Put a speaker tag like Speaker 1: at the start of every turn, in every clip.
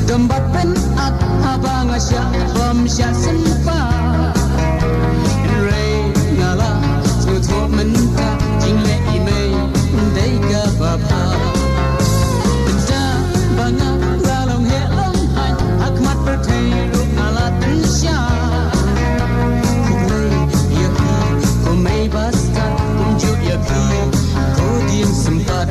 Speaker 1: Tempat penat abang asya bamsya sempat Ray ngala snutu menta jingle imei deiga baba Benda banga lalong helong hai akmat pertairu ngala tensya Kuglei yaki kumei basta kumjuk yaki kodin sempat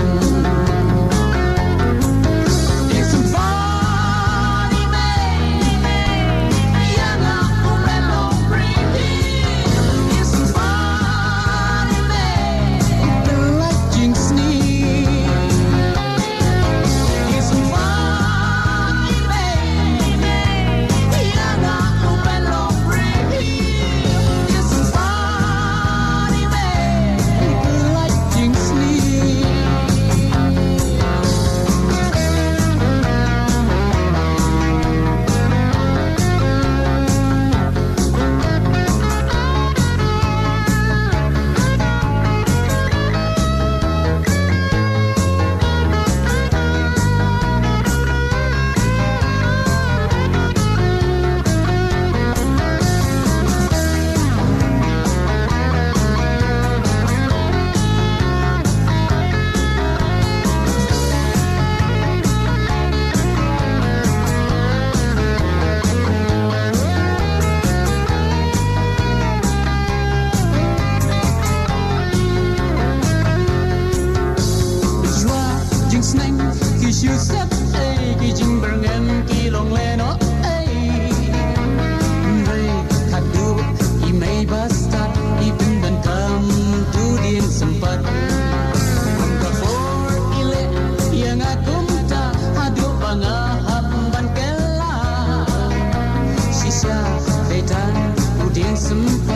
Speaker 1: Sneng ki shu sep ai ki jing berngem ki long le no ai Ray kadu I may basta even dan kam tu din sempat Angka for ile yang aku minta adu banga hamban kela Sisa betan udin sempat